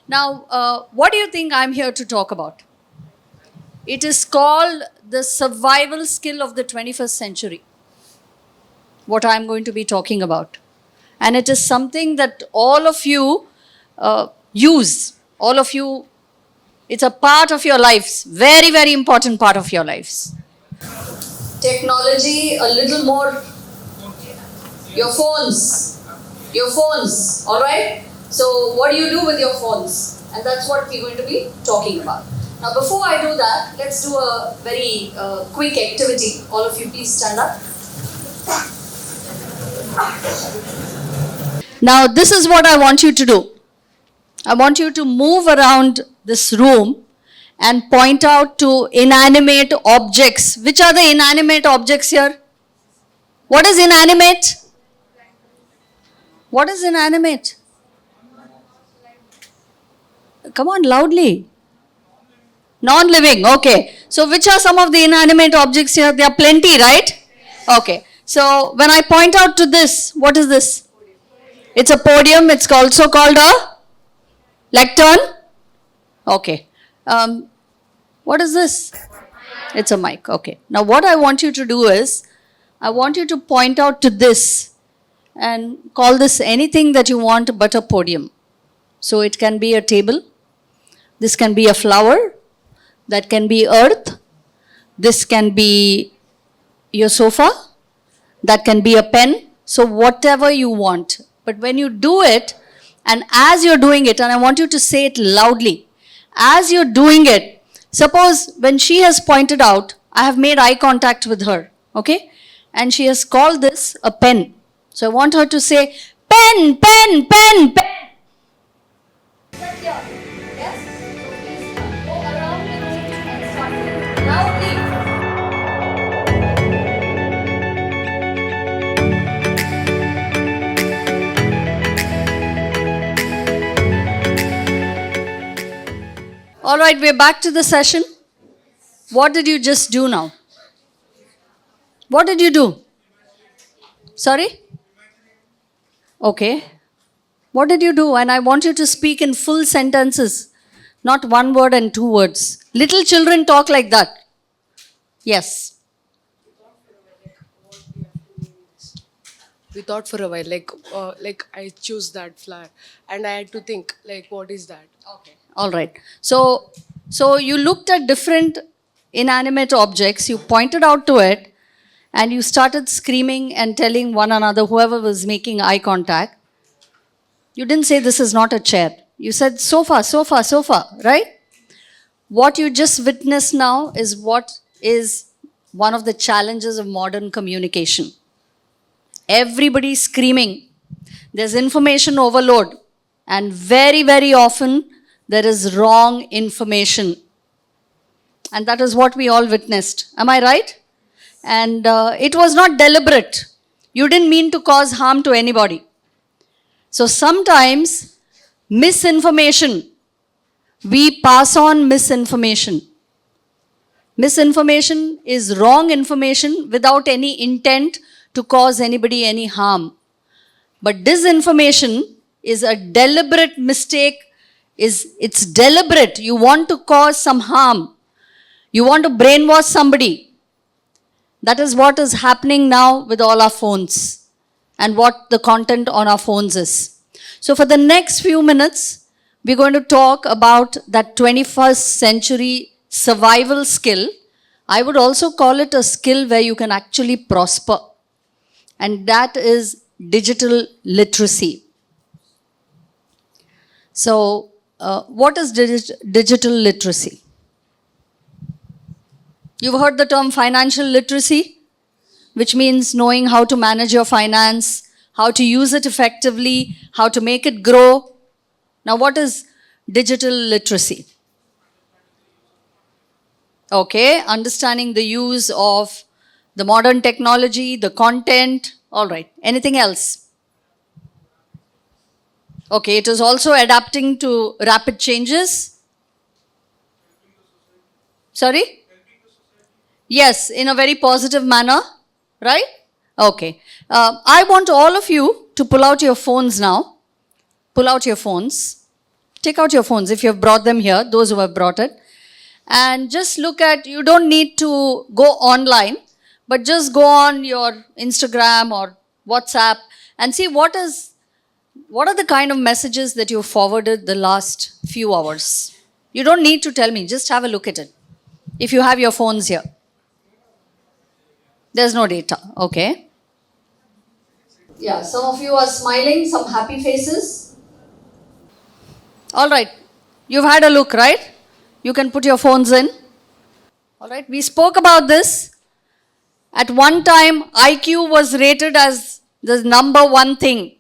Now, what do you think I'm here to talk about? It is called the survival skill of the 21st century, what I'm going to be talking about. And it is something that all of you use. All of you, it's a part of your lives, very, very important part of your lives. Technology, a little more. Your phones, all right? So, what do you do with your phones? And that's what we're going to be talking about. Now, before I do that, let's do a very quick activity. All of you, please stand up. Now, this is what I want you to do. I want you to move around this room and point out to inanimate objects. Which are the inanimate objects here? What is inanimate? What is inanimate? Come on, loudly. Non-living, okay. So which are some of the inanimate objects here? There are plenty, right? Okay. So when I point out to this, what is this? It's a podium. It's also called a lectern. Okay. What is this? It's a mic. Okay. Now what I want you to do is, I want you to point out to this and call this anything that you want but a podium. So it can be a table. This can be a flower. That can be earth. This can be your sofa. That can be a pen. So whatever you want. But when you do it, and as you're doing it, and I want you to say it loudly, as you're doing it, suppose when she has pointed out, I have made eye contact with her, okay? And she has called this a pen. So I want her to say, pen, pen, pen, pen. All right, we're back to the session. What did you just do now? What did you do? Sorry? Okay. What did you do? And I want you to speak in full sentences, not one word and two words. Little children talk like that. Yes. We thought for a while, like I choose that flower, and I had to think, like, what is that? Okay. All right. So you looked at different inanimate objects, you pointed out to it, and you started screaming and telling one another, whoever was making eye contact. You didn't say this is not a chair. You said sofa, sofa, sofa, right? What you just witnessed now is what is one of the challenges of modern communication. Everybody's screaming. There's information overload. And very, very often, there is wrong information. And that is what we all witnessed. Am I right? And it was not deliberate. You didn't mean to cause harm to anybody. So sometimes, misinformation, we pass on misinformation. Misinformation is wrong information without any intent to cause anybody any harm. But disinformation is a deliberate mistake. It's deliberate. You want to cause some harm. You want to brainwash somebody. That is what is happening now with all our phones and what the content on our phones is. So for the next few minutes, we're going to talk about that 21st century survival skill. I would also call it a skill where you can actually prosper. And that is digital literacy. So, what is digital literacy? You've heard the term financial literacy, which means knowing how to manage your finance, how to use it effectively, how to make it grow. Now, what is digital literacy? Okay, understanding the use of the modern technology, the content. All right, anything else? Okay, it is also adapting to rapid changes. Sorry? Yes, in a very positive manner, right? Okay. I want all of you to pull out your phones now. Pull out your phones. Take out your phones if you have brought them here, those who have brought it. And just look at, you don't need to go online, but just go on your Instagram or WhatsApp and see what are the kind of messages that you forwarded the last few hours. You don't need to tell me, just have a look at it. If you have your phones here. There's no data, okay. Yeah, some of you are smiling, some happy faces. All right, you've had a look, right? You can put your phones in. All right, we spoke about this. At one time, IQ was rated as the number one thing.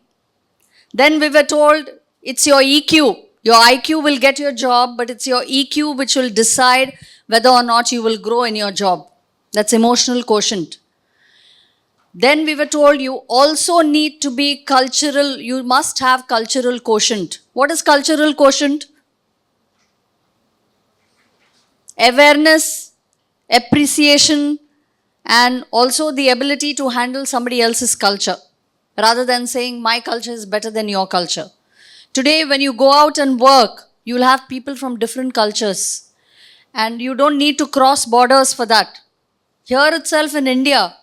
Then we were told it's your EQ. Your IQ will get your job, but it's your EQ which will decide whether or not you will grow in your job. That's emotional quotient. Then we were told you also need to be cultural, you must have cultural quotient. What is cultural quotient? Awareness, appreciation, and also the ability to handle somebody else's culture rather than saying my culture is better than your culture. Today, when you go out and work, you will have people from different cultures and you don't need to cross borders for that. Here itself in India,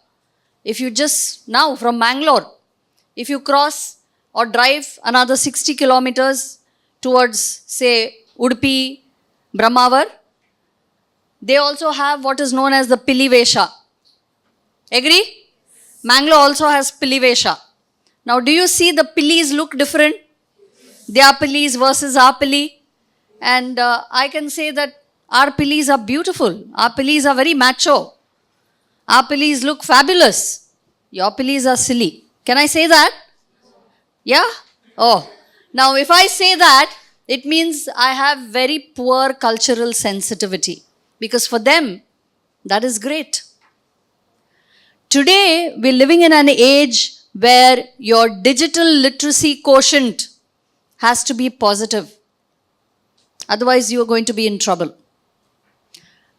if you just now from Mangalore, if you cross or drive another 60 kilometers towards, say, Udupi, Brahmavar, they also have what is known as the Pilivesha. Agree? Mangalore also has Pilivesha. Now, do you see the Pilis look different? Their Pilis versus our Pili. And I can say that our Pilis are beautiful. Our Pilis are very macho. Our Pilis look fabulous. Your Pilis are silly. Can I say that? Yeah? Oh. Now, if I say that, it means I have very poor cultural sensitivity. Because for them, that is great. Today, we're living in an age where your digital literacy quotient has to be positive. Otherwise, you are going to be in trouble.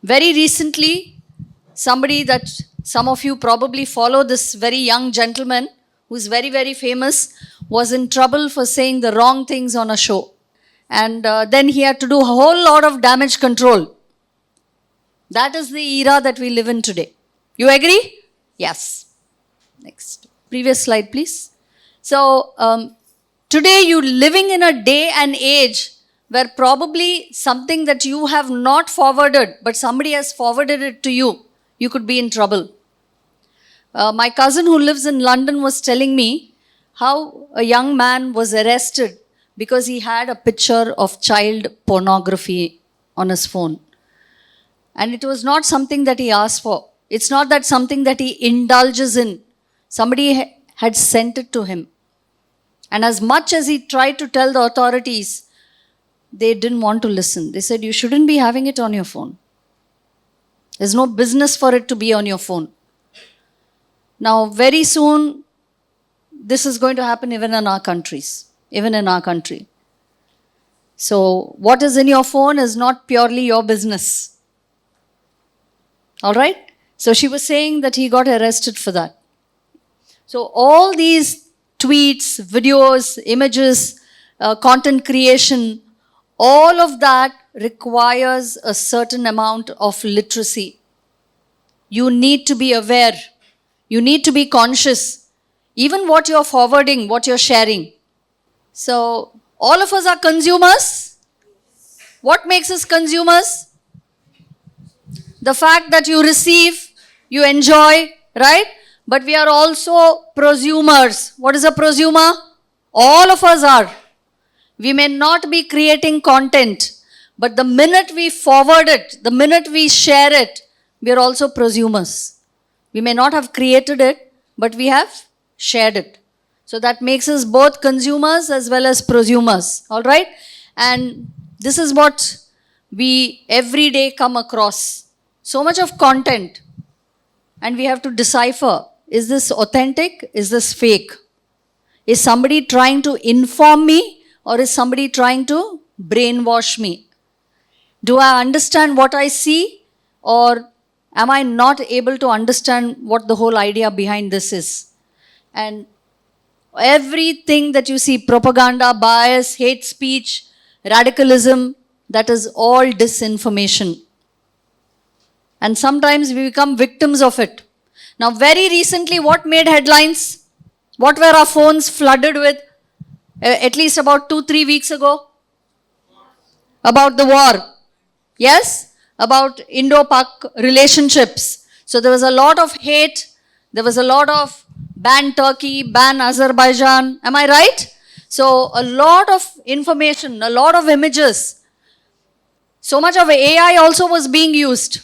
Very recently, somebody that some of you probably follow, this very young gentleman who's very, very famous, was in trouble for saying the wrong things on a show. And then he had to do a whole lot of damage control. That is the era that we live in today. You agree? Yes. Next. Previous slide, please. So, today you're living in a day and age where probably something that you have not forwarded, but somebody has forwarded it to you, you could be in trouble. My cousin who lives in London was telling me how a young man was arrested because he had a picture of child pornography on his phone. And it was not something that he asked for. It's not that something that he indulges in. Somebody had sent it to him. And as much as he tried to tell the authorities, they didn't want to listen. They said, you shouldn't be having it on your phone. There's no business for it to be on your phone. Now, very soon, this is going to happen even in our countries, even in our country. So, what is in your phone is not purely your business. All right? So, she was saying that he got arrested for that. So, all these tweets, videos, images, content creation, all of that requires a certain amount of literacy. You need to be aware. You need to be conscious. Even what you're forwarding, what you're sharing. So, all of us are consumers. What makes us consumers? The fact that you receive, you enjoy, right? But we are also prosumers. What is a prosumer? All of us are. We may not be creating content, but the minute we forward it, the minute we share it, we are also prosumers. We may not have created it, but we have shared it. So that makes us both consumers as well as prosumers. All right? And this is what we every day come across. So much of content. And we have to decipher, is this authentic? Is this fake? Is somebody trying to inform me or is somebody trying to brainwash me? Do I understand what I see or am I not able to understand what the whole idea behind this is? And everything that you see, propaganda, bias, hate speech, radicalism, that is all disinformation. And sometimes we become victims of it. Now, very recently, what made headlines? What were our phones flooded with? At least about 2-3 weeks ago? About the war. Yes? About Indo-Pak relationships. So there was a lot of hate. There was a lot of ban Turkey, ban Azerbaijan. Am I right? So a lot of information, a lot of images. So much of AI also was being used.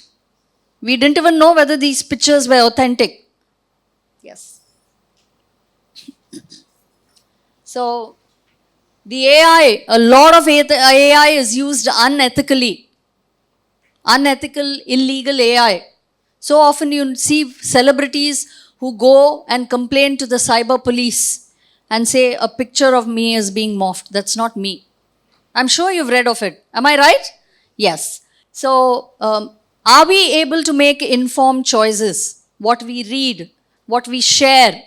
We didn't even know whether these pictures were authentic. Yes. So the AI, a lot of AI is used unethically. Unethical, illegal AI. So often you see celebrities who go and complain to the cyber police and say a picture of me is being morphed. That's not me. I'm sure you've read of it. Am I right? Yes. So, are we able to make informed choices? What we read, what we share,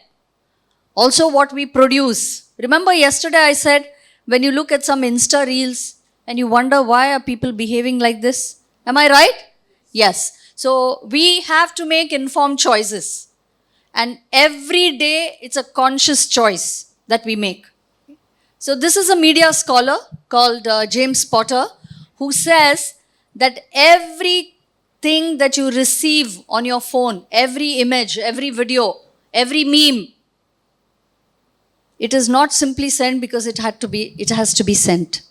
also what we produce. Remember yesterday I said, when you look at some Insta reels and you wonder why are people behaving like this? Am I right? Yes. So we have to make informed choices. And every day it's a conscious choice that we make. So this is a media scholar called James Potter who says that everything that you receive on your phone, every image, every video, every meme, it is not simply sent because it has to be sent.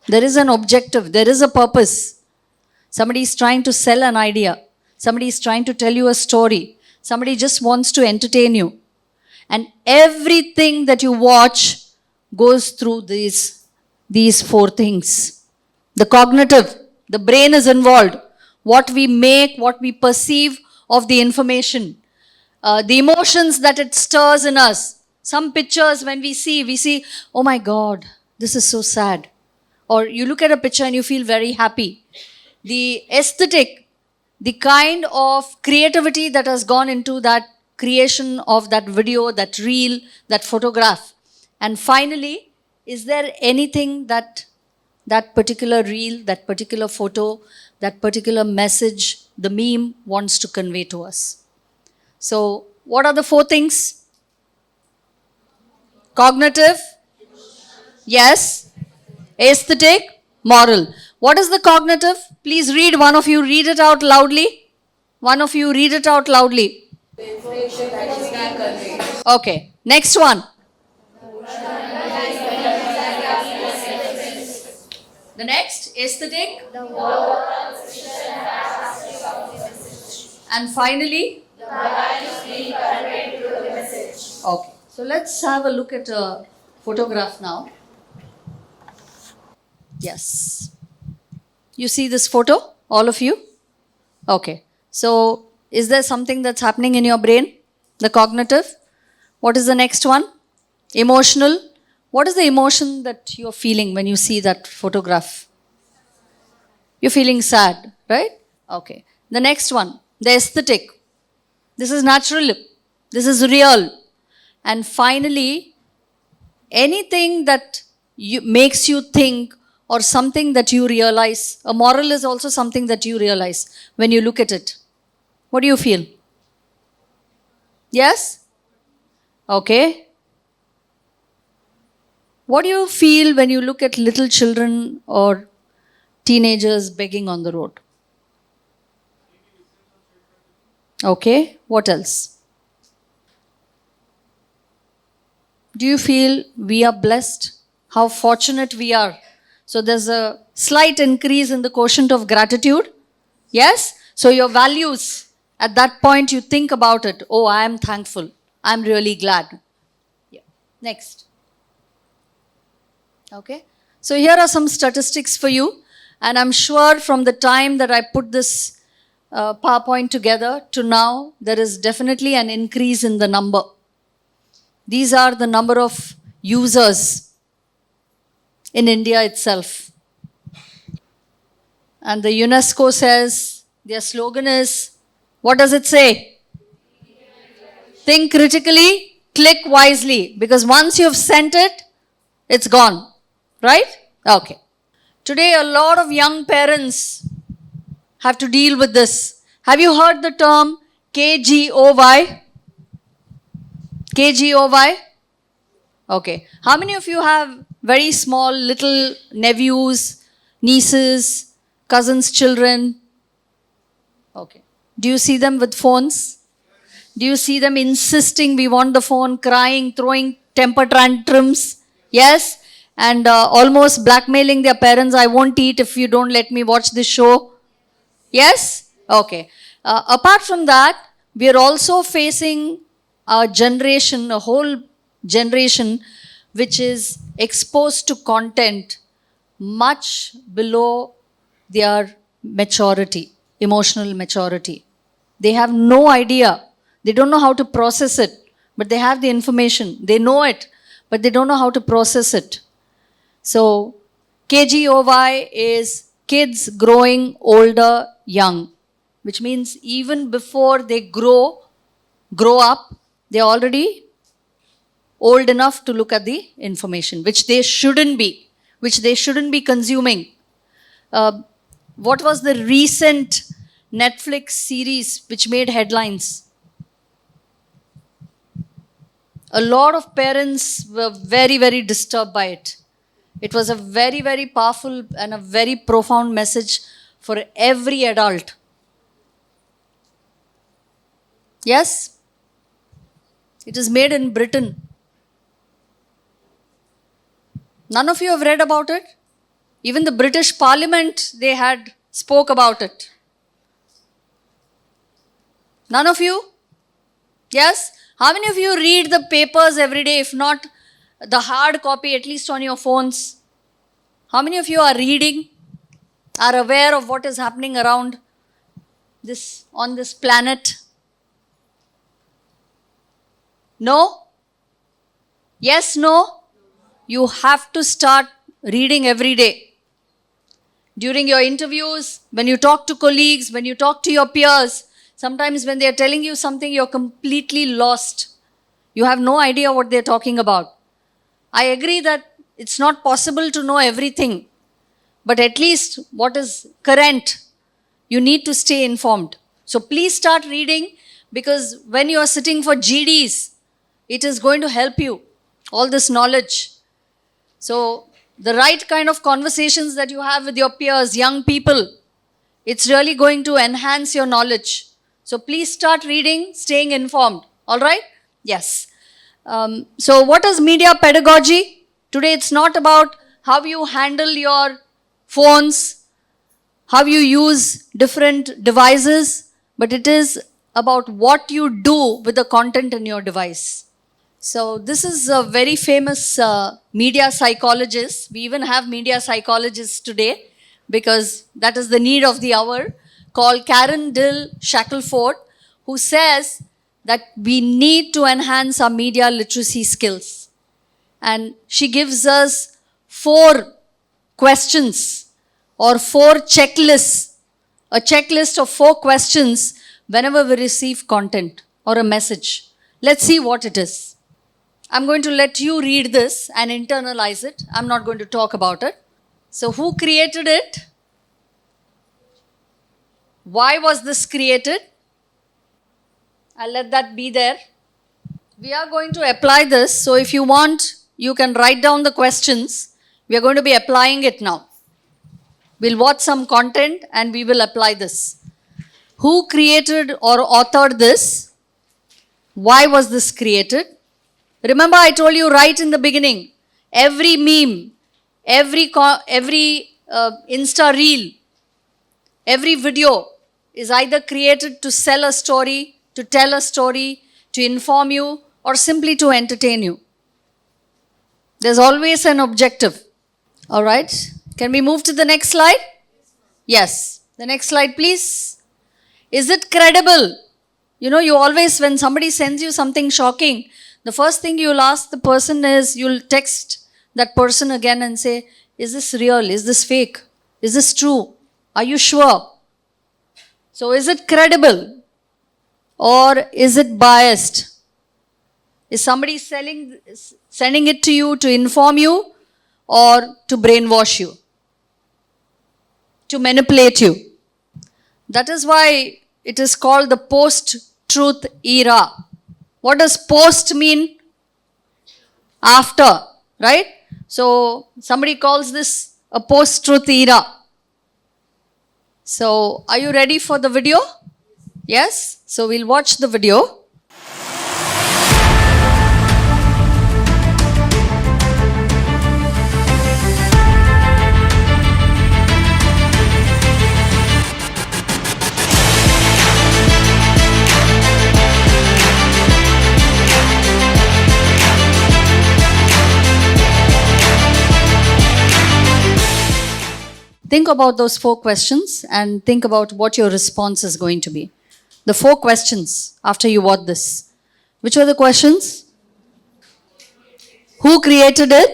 There is an objective, there is a purpose. Somebody is trying to sell an idea. Somebody is trying to tell you a story. Somebody just wants to entertain you. And everything that you watch goes through these four things. The cognitive, the brain is involved. What we make, what we perceive of the information. The emotions that it stirs in us. Some pictures when we see, oh my God, this is so sad. Or you look at a picture and you feel very happy. The aesthetic, the kind of creativity that has gone into that creation of that video, that reel, that photograph. And finally, is there anything that particular reel, that particular photo, that particular message, the meme wants to convey to us? So, what are the four things? Cognitive, yes. Aesthetic, moral. What is the cognitive? Please read, one of you read it out loudly. One of you read it out loudly. Okay, next one. The next, aesthetic. And finally, okay, so let's have a look at a photograph now. Yes. You see this photo, all of you? Okay. So, is there something that's happening in your brain? The cognitive? What is the next one? Emotional. What is the emotion that you're feeling when you see that photograph? You're feeling sad, right? Okay. The next one, the aesthetic. This is natural. This is real. And finally, anything that makes you think or something that you realize. A moral is also something that you realize when you look at it. What do you feel? Yes? Okay. What do you feel when you look at little children or teenagers begging on the road? Okay. What else? Do you feel we are blessed? How fortunate we are? So there's a slight increase in the quotient of gratitude. Yes? So your values, at that point you think about it. Oh, I am thankful. I'm really glad. Yeah. Next. Okay. So here are some statistics for you. And I'm sure from the time that I put this PowerPoint together to now, there is definitely an increase in the number. These are the number of users in India itself. And the UNESCO says, their slogan is, what does it say? Think critically, click wisely. Because once you've sent it, it's gone. Right? Okay. Today, a lot of young parents have to deal with this. Have you heard the term KGOY? KGOY? Okay. How many of you have very small little nephews, nieces, cousins, children? Okay. Do you see them with phones? Do you see them insisting we want the phone, crying, throwing temper tantrums? Yes? And almost blackmailing their parents, I won't eat if you don't let me watch this show. Yes? Okay. Apart from that, we are also facing a generation, a whole generation, which is exposed to content much below their maturity, emotional maturity. They have no idea. They don't know how to process it, but they have the information. They know it, but they don't know how to process it. So, KGOY is kids growing older young, which means even before they grow up, they're already old enough to look at the information, which they shouldn't be consuming. What was the recent Netflix series which made headlines? A lot of parents were very, very disturbed by it. It was a very, very powerful and a very profound message for every adult. Yes? It is made in Britain. None of you have read about it? Even the British Parliament, they had spoke about it. None of you? Yes? How many of you read the papers every day, if not the hard copy, at least on your phones? How many of you are reading, are aware of what is happening around this, on this planet? No? Yes, no? You have to start reading every day. During your interviews, when you talk to colleagues, when you talk to your peers, sometimes when they are telling you something, you're completely lost. You have no idea what they're talking about. I agree that it's not possible to know everything, but at least what is current, you need to stay informed. So please start reading, because when you are sitting for GDs, it is going to help you, all this knowledge. So the right kind of conversations that you have with your peers, young people, it's really going to enhance your knowledge. So please start reading, staying informed. All right? Yes. So what is media pedagogy? Today it's not about how you handle your phones, how you use different devices, but it is about what you do with the content in your device. So this is a very famous media psychologist. We even have media psychologists today because that is the need of the hour, called Karen Dill Shackelford, who says that we need to enhance our media literacy skills. And she gives us 4 questions or 4 checklists, a checklist of 4 questions whenever we receive content or a message. Let's see what it is. I'm going to let you read this and internalize it. I'm not going to talk about it. So who created it? Why was this created? I'll let that be there. We are going to apply this. So if you want, you can write down the questions. We are going to be applying it now. We'll watch some content and we will apply this. Who created or authored this? Why was this created? Remember, I told you right in the beginning, every meme, every Insta reel, every video is either created to sell a story, to tell a story, to inform you, or simply to entertain you. There's always an objective. All right. Can we move to the next slide? Yes. The next slide, please. Is it credible? You know, you always, when somebody sends you something shocking, the first thing you'll ask the person is, you'll text that person again and say, is this real? Is this fake? Is this true? Are you sure? So is it credible? Or is it biased? Is somebody sending it to you to inform you or to brainwash you? to manipulate you. That is why it is called the post-truth era. What does post mean? After, right? So somebody calls this a post-truth era. So are you ready for the video? Yes? So we'll watch the video. Think about those 4 questions and think about what your response is going to be. The 4 questions after you watch this. Which were the questions? Who created it?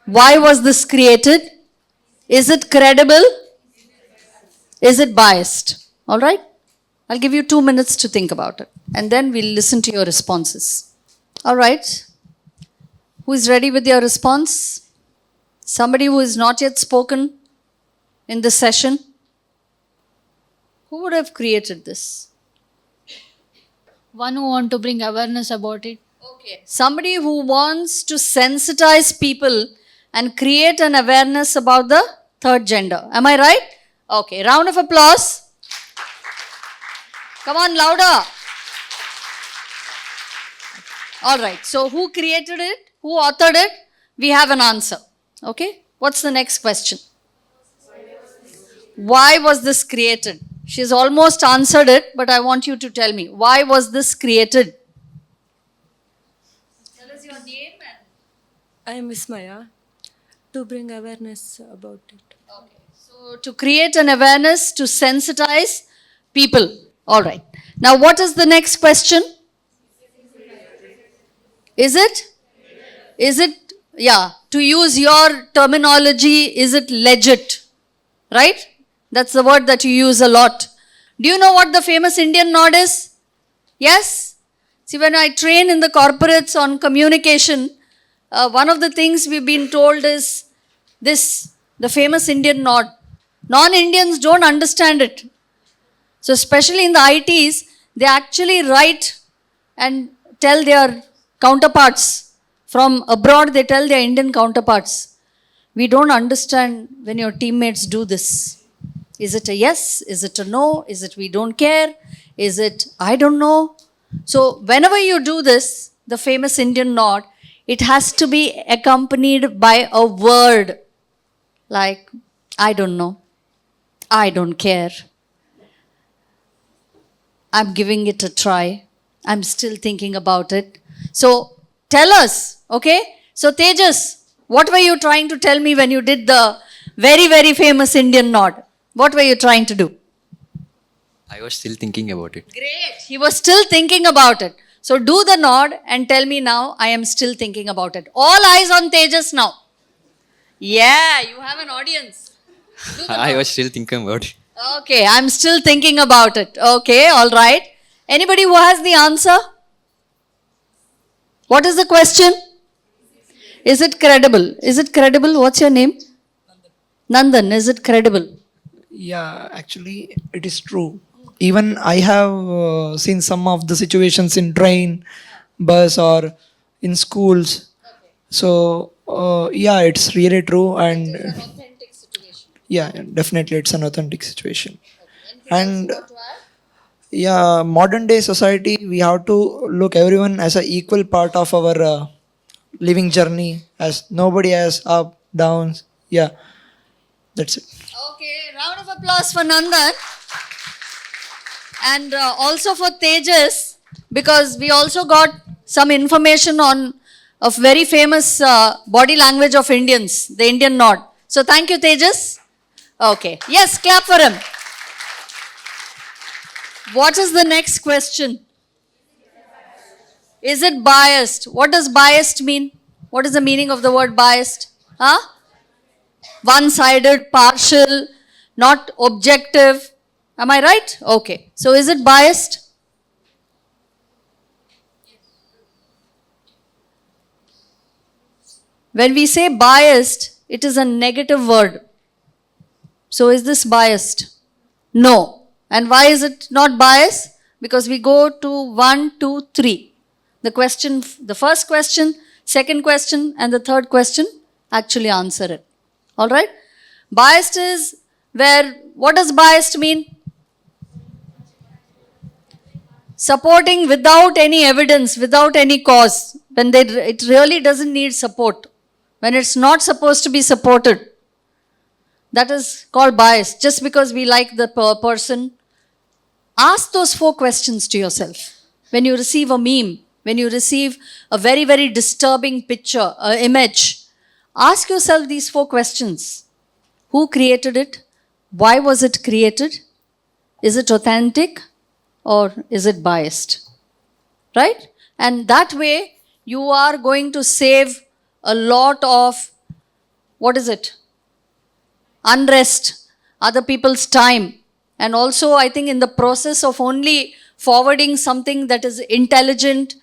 Why was this created? Is it credible? Is it biased? All right? I'll give you 2 minutes to think about it. And then we'll listen to your responses. All right? Who is ready with your response? Somebody who is not yet spoken in this session? Who would have created this? One who want to bring awareness about it. Okay. Somebody who wants to sensitize people and create an awareness about the third gender. Am I right? Okay. Round of applause. Come on, louder. All right. So who created it? Who authored it? We have an answer. Okay. What's the next question? Why was this created? She's almost answered it, but I want you to tell me. Why was this created? Tell us your name and... I am Vismaya, to bring awareness about it. Okay. So to create an awareness, to sensitize people. All right. Now what is the next question? Is it? Is it, yeah, to use your terminology, is it legit? Right? That's the word that you use a lot. Do you know what the famous Indian nod is? Yes? See, when I train in the corporates on communication, one of the things we've been told is this, the famous Indian nod. Non-Indians don't understand it. So especially in the ITs, they actually write and tell their counterparts. From abroad, they tell their Indian counterparts, we don't understand when your teammates do this. Is it a yes? Is it a no? Is it we don't care? Is it I don't know? So whenever you do this, the famous Indian nod, it has to be accompanied by a word like I don't know, I don't care, I'm giving it a try, I'm still thinking about it. So tell us, okay? So Tejas, what were you trying to tell me when you did the very, very famous Indian nod? What were you trying to do? I was still thinking about it. Great. He was still thinking about it. So do the nod and tell me now, I am still thinking about it. All eyes on Tejas now. Yeah, you have an audience. Do the I nod. was still thinking about it. Okay, I'm still thinking about it. Okay, all right. Anybody who has the answer? What is the question? Is it credible? Is it credible? What's your name? Nandan, is it credible? Yeah, actually, it is true. Even I have seen some of the situations in train, bus, or in schools. So, yeah, it's really true, and Authentic situation. yeah, definitely, it's an authentic situation. And yeah, modern day society, we have to look everyone as a equal part of our living journey. As nobody has up, downs. Yeah, that's it. Okay, round of applause for Nandan. And also for Tejas, because we also got some information on a very famous body language of Indians, the Indian nod. So thank you, Tejas. Okay, yes, clap for him. What is the next question? Is it biased? What does biased mean? What is the meaning of the word biased? Huh? One-sided, partial, not objective. Am I right? Okay. So is it biased? When we say biased, it is a negative word. So is this biased? No. And why is it not biased? Because we go to 1, 2, 3. The question, the first question, second question, and the third question actually answer it. All right? Biased is where, what does biased mean? Supporting without any evidence, without any cause, when it really doesn't need support, when it's not supposed to be supported. That is called bias. Just because we like the person, ask those 4 questions to yourself. When you receive a meme, when you receive a very, very disturbing picture, image, ask yourself these 4 questions. Who created it? Why was it created? Is it authentic or is it biased? Right? And that way, you are going to save a lot of, what is it? Unrest, other people's time. And also, I think in the process of only forwarding something that is intelligent,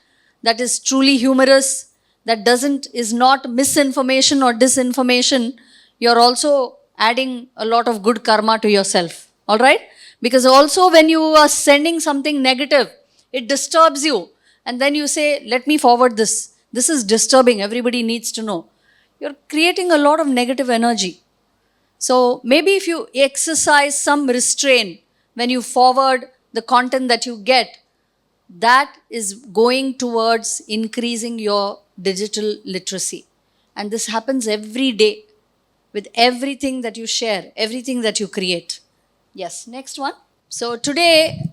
that is truly humorous, that is not misinformation or disinformation, you're also adding a lot of good karma to yourself. All right? Because also when you are sending something negative, it disturbs you. And then you say, let me forward this. This is disturbing. Everybody needs to know. You're creating a lot of negative energy. So maybe if you exercise some restraint when you forward the content that you get, that is going towards increasing your digital literacy. And this happens every day with everything that you share, everything that you create. Yes, next one. So today,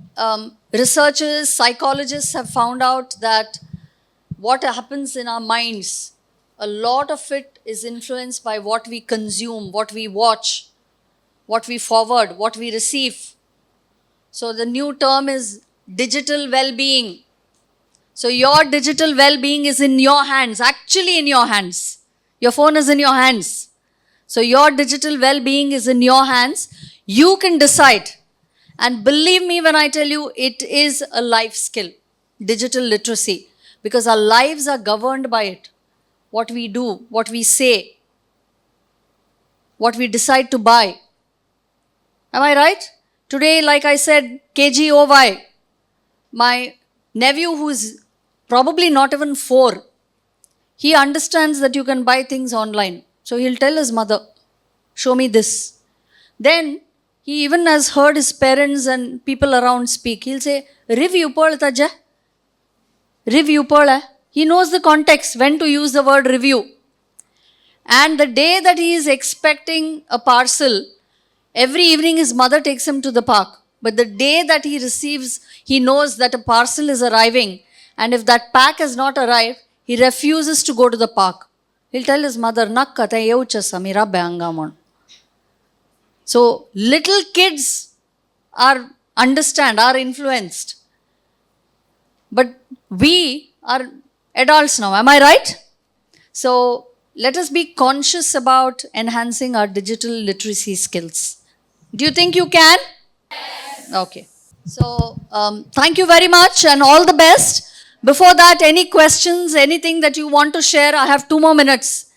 researchers, psychologists have found out that what happens in our minds, a lot of it is influenced by what we consume, what we watch, what we forward, what we receive. So the new term is digital well-being. So your digital well-being is in your hands, actually in your hands. Your phone is in your hands. So your digital well-being is in your hands. You can decide. And believe me when I tell you, it is a life skill, digital literacy, because our lives are governed by it. What we do, what we say, what we decide to buy. Am I right? Today, like I said, KGOY, my nephew who is probably not even 4, he understands that you can buy things online. So he'll tell his mother, show me this. Then he even has heard his parents and people around speak. He'll say, review pal taja. Review pal. He knows the context, when to use the word review. And the day that he is expecting a parcel, every evening his mother takes him to the park. But the day that he receives, he knows that a parcel is arriving. And if that pack has not arrived, he refuses to go to the park. He'll tell his mother, Nakka ta yeuchasa mira bangamon. So little kids are influenced. But we are adults now, am I right? So let us be conscious about enhancing our digital literacy skills. Do you think you can? Yes. Okay. So thank you very much and all the best. Before that, any questions, anything that you want to share? I have 2 more minutes.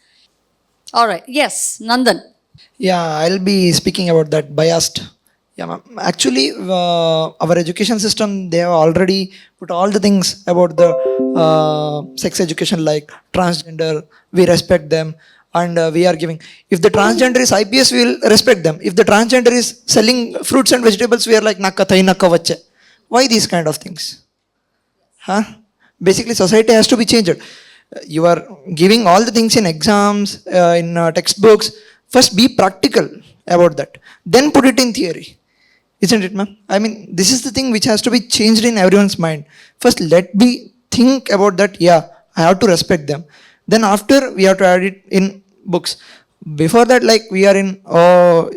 All right. Yes, Nandan. Yeah, I'll be speaking about that biased. Yeah, ma'am. Actually, our education system, they have already put all the things about the sex education like transgender, we respect them and we are giving. If the transgender is IPS, we will respect them. If the transgender is selling fruits and vegetables, we are like nakka thai nakka vache. Why these kind of things? Huh? Basically, society has to be changed. You are giving all the things in exams, in textbooks. First, be practical about that. Then put it in theory. Isn't it, ma'am? I mean, this is the thing which has to be changed in everyone's mind. First, let me think about that. Yeah, I have to respect them. Then after, we have to add it in books. Before that, like we are in, a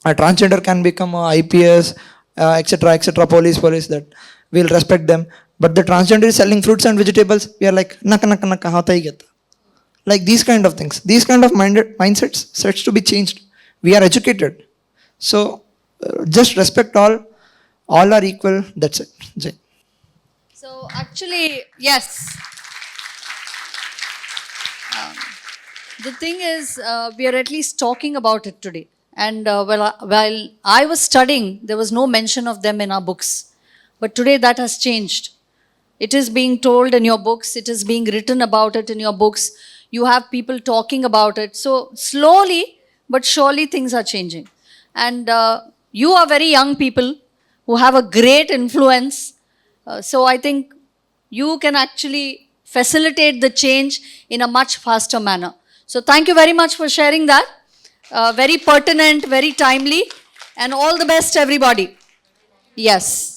transgender can become a IPS, etc., police, that we'll respect them. But the transgender is selling fruits and vegetables, we are like, nakka, hata hi geta. Like these kind of things, these kind of mindsets sets to be changed. We are educated. So, just respect all are equal, that's it. Jai. So actually, yes. The thing is, we are at least talking about it today. And while I was studying, there was no mention of them in our books. But today that has changed. It is being told in your books, it is being written about it in your books. You have people talking about it. So slowly but surely things are changing. And you are very young people who have a great influence. So I think you can actually facilitate the change in a much faster manner. So thank you very much for sharing that. Very pertinent, very timely, and all the best, everybody. Yes.